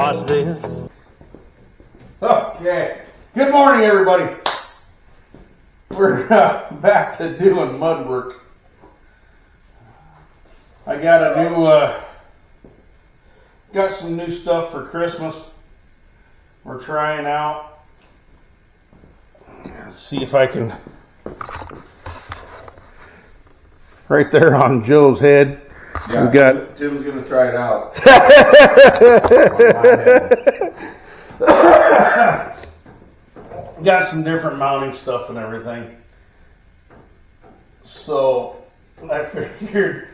Watch this. Okay. Good morning, everybody. We're back to doing mud work. I got a new, got some new stuff for Christmas. We're trying out. Let's see if I can. Right there on Joe's head. Yeah, we got. Tim's gonna try it out. Got some different mounting stuff and everything. So I figured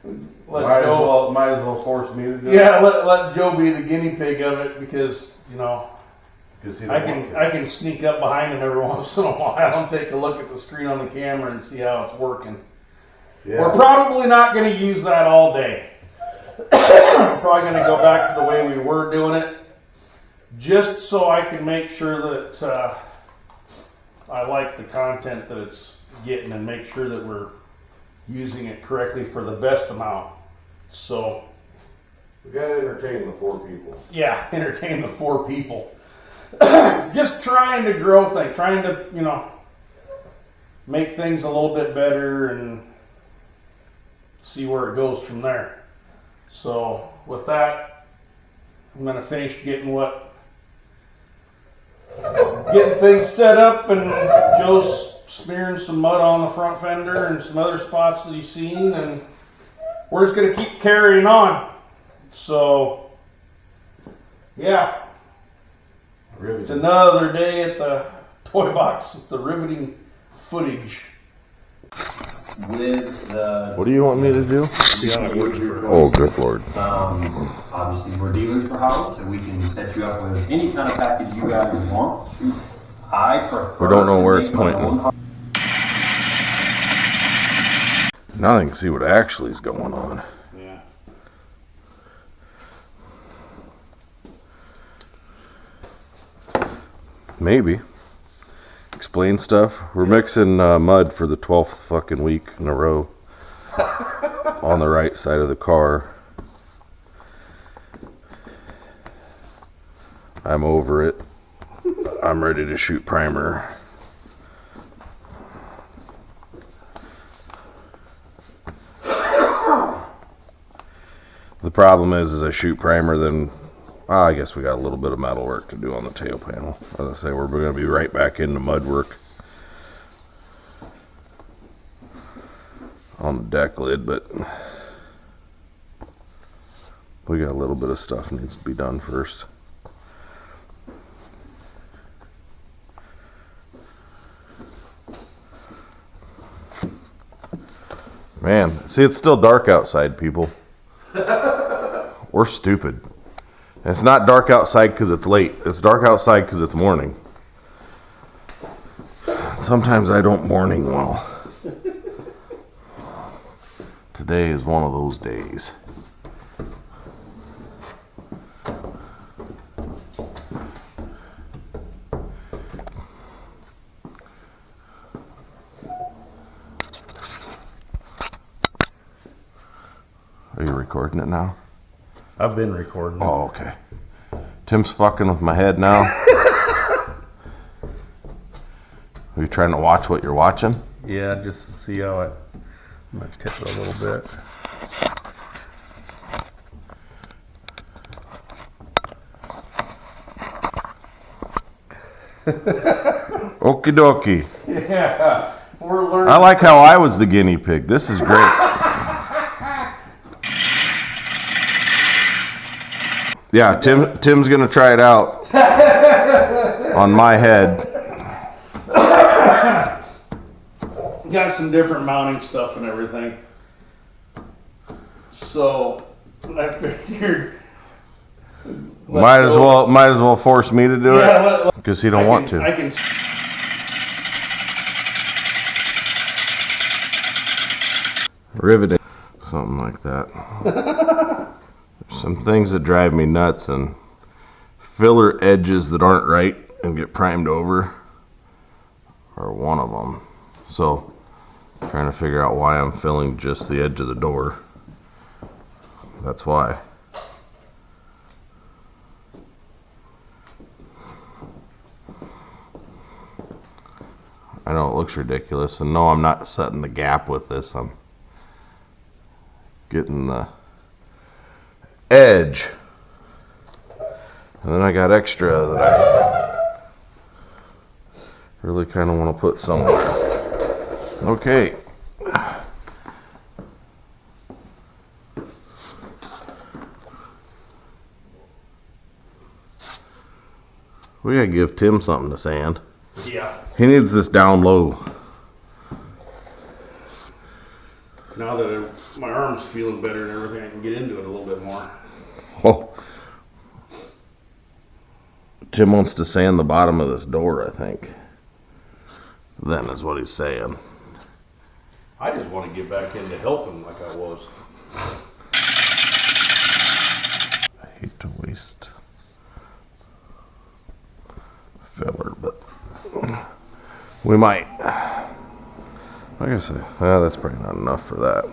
Might as well force me to do it. Yeah, let Joe be the guinea pig of it because, you know, I can sneak up behind him every once in a while and take a look at the screen on the camera and see how it's working. Yeah. We're probably not going to use that all day. We're probably going to go back to the way we were doing it, just so I can make sure that I like the content that it's getting and make sure that we're using it correctly for the best amount. So We gotta entertain the 4 people. yeah, entertain the 4 people. Just trying to grow things, trying to, you know, make things a little bit better and see where it goes from there. So with that, I'm gonna finish getting things set up, and Joe's smearing some mud on the front fender and some other spots that he's seen, and we're just gonna keep carrying on. So yeah, it's another day at the toy box with the riveting footage. With the What do you want me to do? Oh, good Lord. obviously we're dealers for Howard, so we can set you up with any kind of package you guys want. I prefer. We don't know to where make it's my pointing. own Now I can see what actually is going on. Yeah. Maybe. Explain stuff. We're mixing mud for the 12th fucking week in a row on the right side of the car. I'm over it. I'm ready to shoot primer. The problem is I shoot primer, then I guess we got a little bit of metal work to do on the tail panel. As I say, we're going to be right back into mud work on the deck lid, but we got a little bit of stuff needs to be done first. Man, see, it's still dark outside, people. We're stupid. And it's not dark outside because it's late. It's dark outside because it's morning. Sometimes I don't morning well. Today is one of those days. Are you recording it now? I've been recording. Oh, okay. Tim's fucking with my head now. Are you trying to watch what you're watching? Yeah, just to see how it might tip it a little bit. Okie dokie. Yeah, we're learning. I like how I was the guinea pig. This is great. Yeah, Tim's gonna try it out on my head. Got some different mounting stuff and everything. So I figured Might as well force me to do it because he don't want to. I can. Riveting, something like that. Some things that drive me nuts, and filler edges that aren't right and get primed over are one of them. So, trying to figure out why I'm filling just the edge of the door. That's why. looks ridiculous. And no, I'm not setting the gap with this. I'm getting the edge. And then I got extra that I really kind of want to put somewhere. Okay. We gotta give Tim something to sand. Yeah. He needs this down low. Now that my arm's feeling better and everything, I can get into it a little bit more. Oh. Tim wants to sand the bottom of this door, I think. Then is what he's saying. I just want to get back into helping like I was. I hate to waste filler, but we might. Like I said, that's probably not enough for that.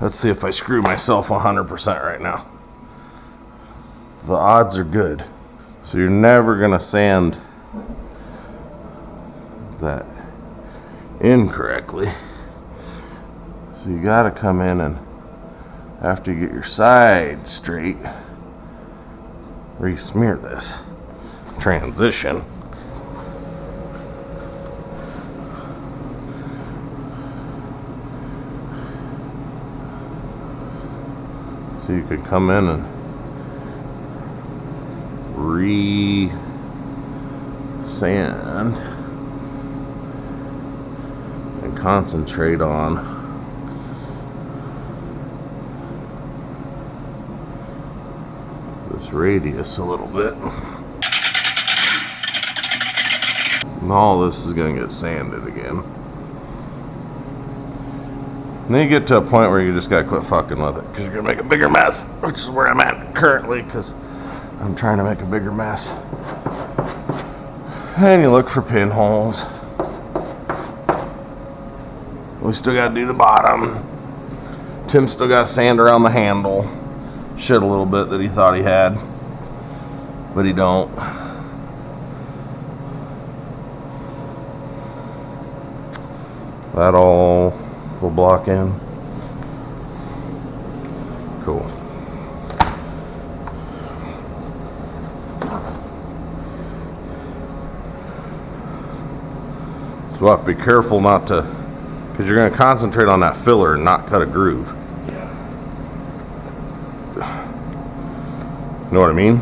Let's see if I screw myself 100% right now. The odds are good. So you're never gonna sand that incorrectly. So you gotta come in and after you get your side straight, re-smear this transition. So you could come in and re-sand and concentrate on this radius a little bit. And all this is going to get sanded again. And then you get to a point where you just gotta quit fucking with it because you're gonna make a bigger mess, which is where I'm at currently because I'm trying to make a bigger mess. And you look for pinholes. We still gotta do the bottom. Tim still got sand around the handle. Shit a little bit that he thought he had, but he don't. That all will block in. Cool. So we'll have to be careful not to, because you're going to concentrate on that filler and not cut a groove. You know what I mean?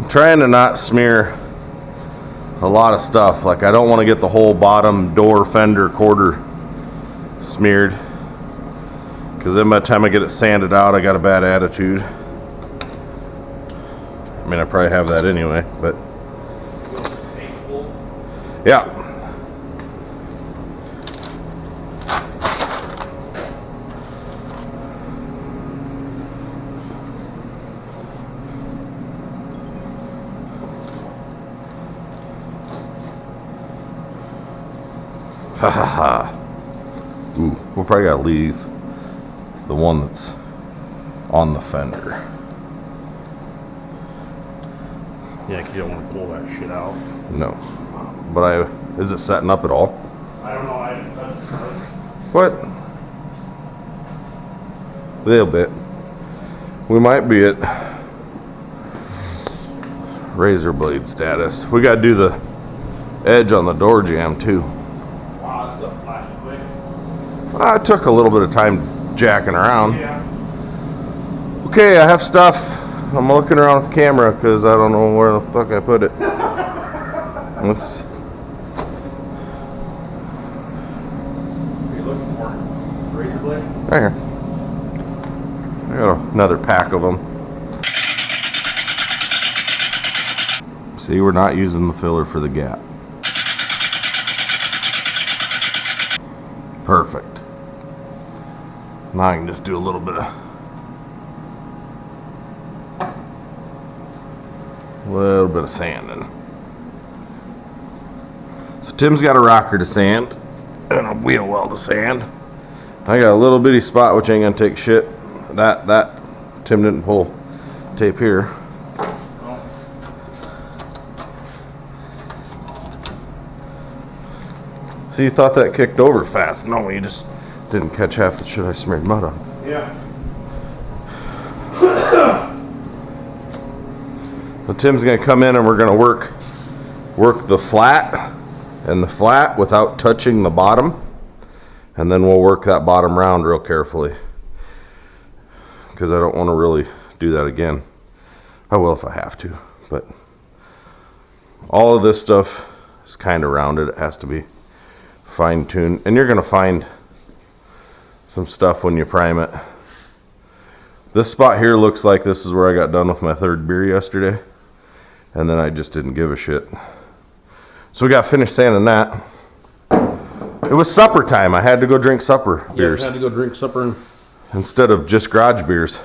Trying to not smear a lot of stuff. Like I don't want to get the whole bottom door fender quarter smeared because then by the time I get it sanded out I got a bad attitude. I mean I probably have that anyway, but yeah. Ha ha ha. Ooh, we'll probably gotta leave the one that's on the fender. Yeah, 'cause you don't want to pull that shit out. No. But is it setting up at all? I don't know. What? A little bit. We might be at razor blade status. We gotta do the edge on the door jamb too. Wow, this stuff flashed quick. It took a little bit of time jacking around. Yeah. Okay, I have stuff. I'm looking around with the camera because I don't know where the fuck I put it. Let's. What are you looking for? Razor blade? Right here. I got another pack of them. See, we're not using the filler for the gap. Perfect. Now I can just do a little bit of little bit of sanding. So Tim's got a rocker to sand and a wheel well to sand. I got a little bitty spot which ain't gonna take shit. That Tim didn't pull tape here. So you thought that kicked over fast. No, you just didn't catch half the shit I smeared mud on. Yeah. So Tim's gonna come in and we're gonna work the flat and the flat without touching the bottom. And then we'll work that bottom round real carefully. Because I don't want to really do that again. I will if I have to. But all of this stuff is kind of rounded. It has to be fine-tuned. And you're going to find some stuff when you prime it. This spot here looks like this is where I got done with my third beer yesterday. And then I just didn't give a shit. So we got finished sanding that. It was supper time. I had to go drink supper beers. Yeah, had to go drink supper Instead of just garage beers.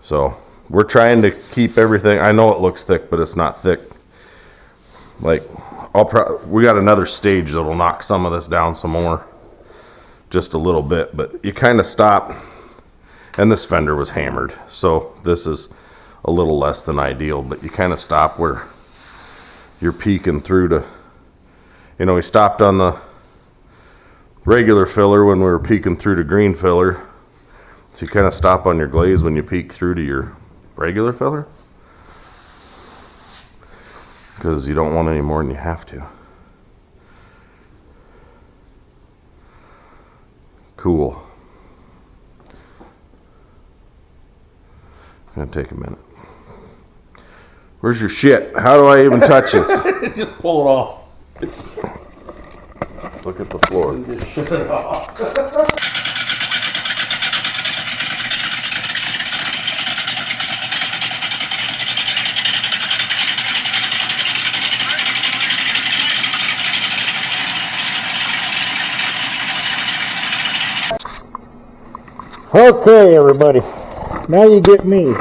So we're trying to keep everything. I know it looks thick, but it's not thick. Like we got another stage that'll knock some of this down some more, just a little bit. But you kind of stop, and this fender was hammered, so this is a little less than ideal. But you kind of stop where you're peeking through to. You know, we stopped on the regular filler when we were peeking through to green filler. So you kind of stop on your glaze when you peek through to your regular filler. Because you don't want any more than you have to. Cool. Gonna take a minute. Where's your shit? How do I even touch this? just pull it off. Look at the floor. Just shut it off. Okay, everybody. Now you get me.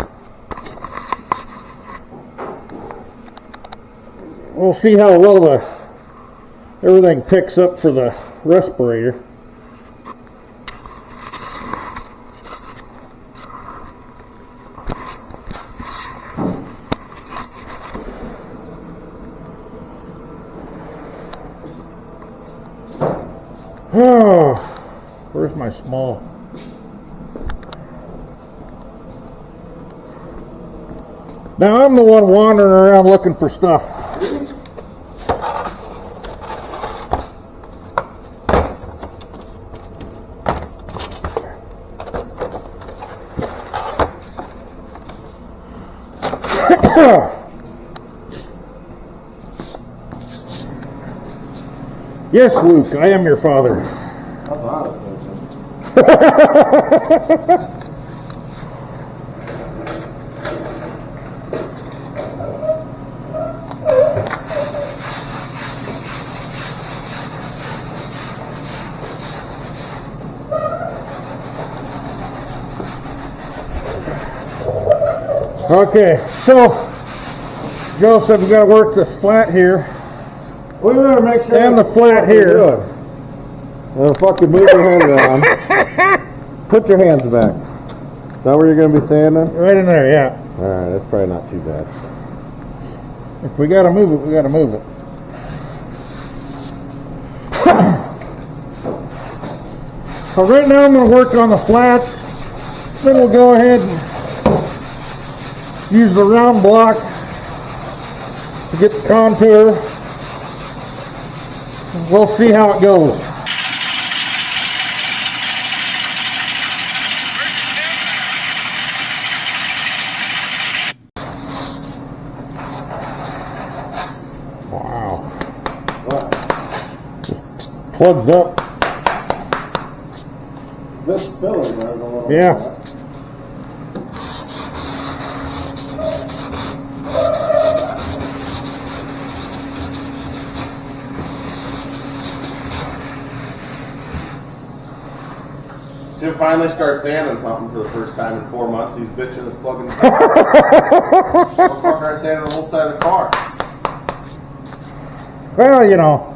We'll see how well everything picks up for the respirator. Oh, where's my small? Now I'm the one wandering around looking for stuff. Yes, Luke, I am your father. Okay, so Joe said we got to work this flat here. We better make sure. And the flat here. Fucking move your hand around. Put your hands back. Is that where you're going to be sanding? Right in there, yeah. Alright, that's probably not too bad. If we got to move it, we got to move it. So right now I'm going to work on the flats. Then we'll go ahead and use the round block to get the contour. We'll see how it goes. Wow. What? Plugged up. This filler right a little Yeah. bit. Tim finally starts sanding something for the first time in 4 months. He's bitching his plugging. Motherfucker, I sanded the whole side of the car. Well, you know.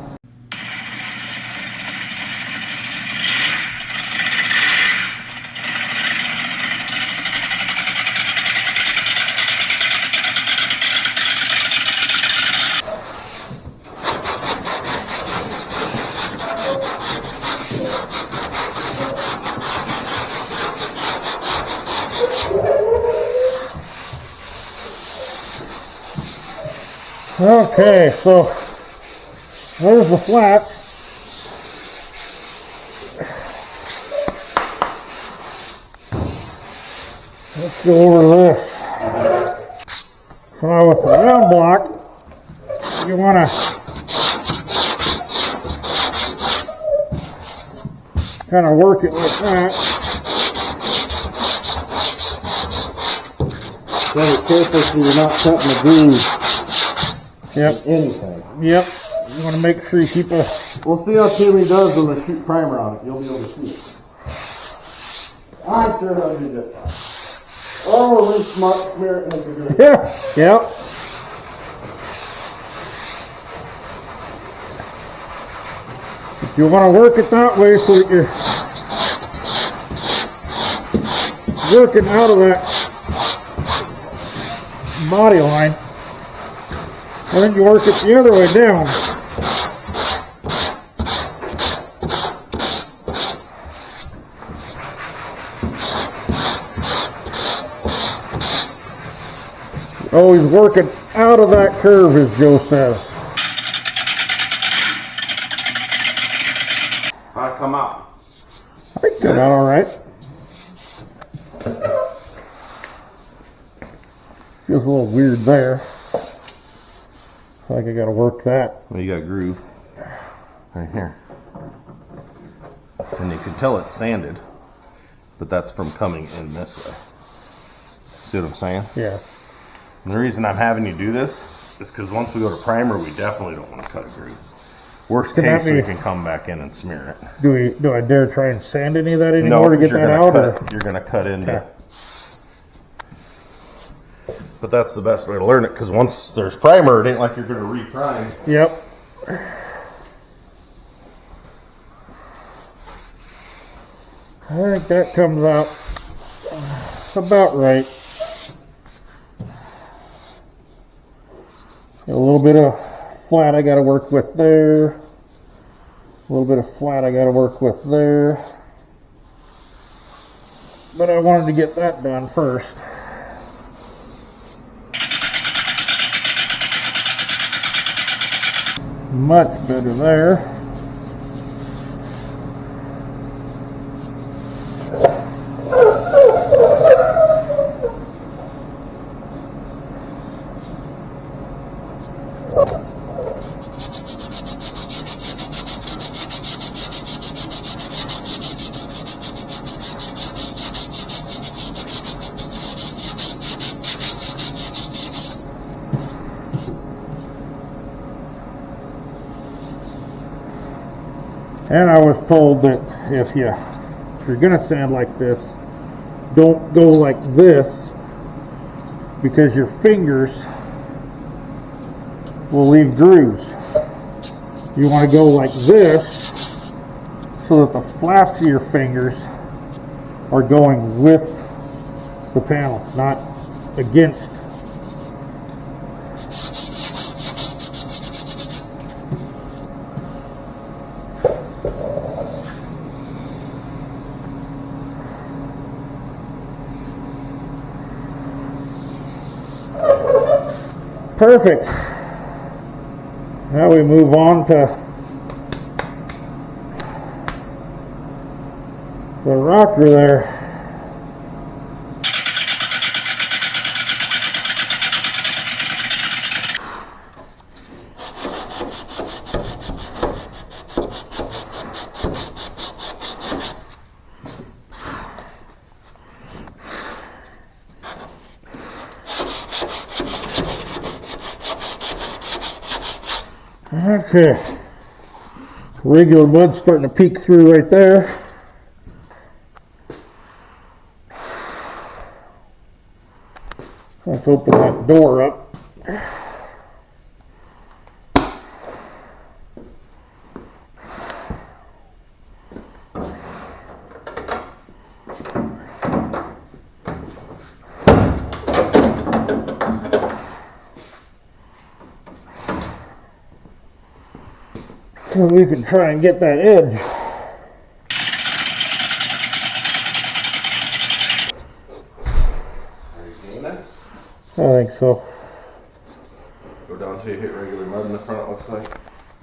Okay, so there's the flat. Let's go over this. So now with the round block, you want to kind of work it like that. Very careful so you're not cutting the grooves. Yep. Anything. Yep. You want to make sure you keep a. We'll see how Timmy does when they shoot primer on it. You'll be able to see it. I'm sure he'll do just fine. Oh, we smart, smear it into good. Yeah. Yep. You want to work it that way so that you're working out of that body line. And then you work it the other way down. Always working out of that curve, as Joe says. How'd it come out? I think turned out all right. Feels a little weird there. I think I got to work that. Well, you got a groove right here. And you can tell it's sanded, but that's from coming in this way. See what I'm saying? Yeah. And the reason I'm having you do this is because once we go to primer, we definitely don't want to cut a groove. Worst Can that case, we be- can come back in and smear it. Do I dare try and sand any of that anymore to get that out? You're going to cut into. Okay. But that's the best way to learn it, because once there's primer, it ain't like you're going to re-prime. Yep. I think that comes out about right. A little bit of flat I got to work with there. A little bit of flat I got to work with there. But I wanted to get that done first. Much better there. And I was told that if you're gonna sand like this, don't go like this, because your fingers will leave grooves. You want to go like this so that the flaps of your fingers are going with the panel, not against. Perfect. Now we move on to the rocker there. Okay, regular mud's starting to peek through right there. Let's open that door up. So we can try and get that edge. I think so. Go down till you hit regular mud in the front, it looks like.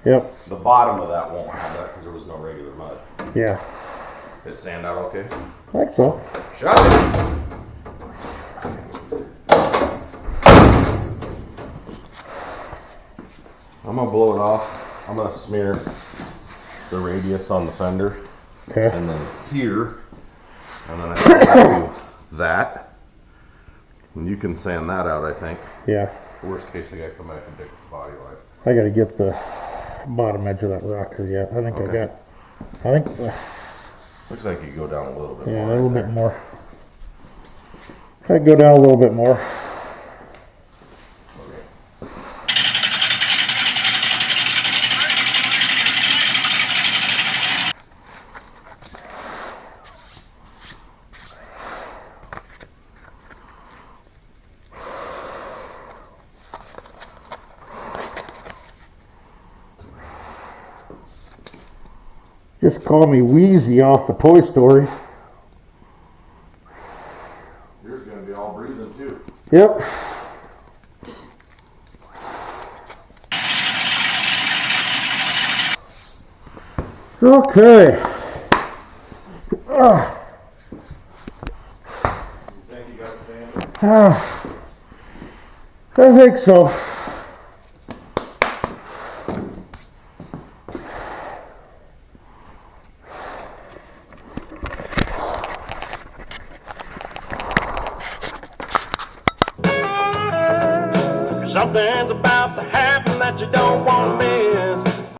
Yep. The bottom of that won't have that because there was no regular mud. Yeah. Did it sand out okay? I think so. Shut it! I'm gonna blow it off. I'm gonna smear the radius on the fender. Okay. And then here. And then I can do that. And you can sand that out, I think. Yeah. Worst case, I gotta come back and dig the body light. I gotta get the bottom edge of that rocker yet. I think Okay. I think, Looks like you go down a little bit yeah, more. a little bit more. I'd go down a little bit more. Just call me Wheezy off the Toy Story. Yours gonna be all breathing too. Yep. Okay. You think you got the sand? I think so. Something's about to happen that you don't want to miss.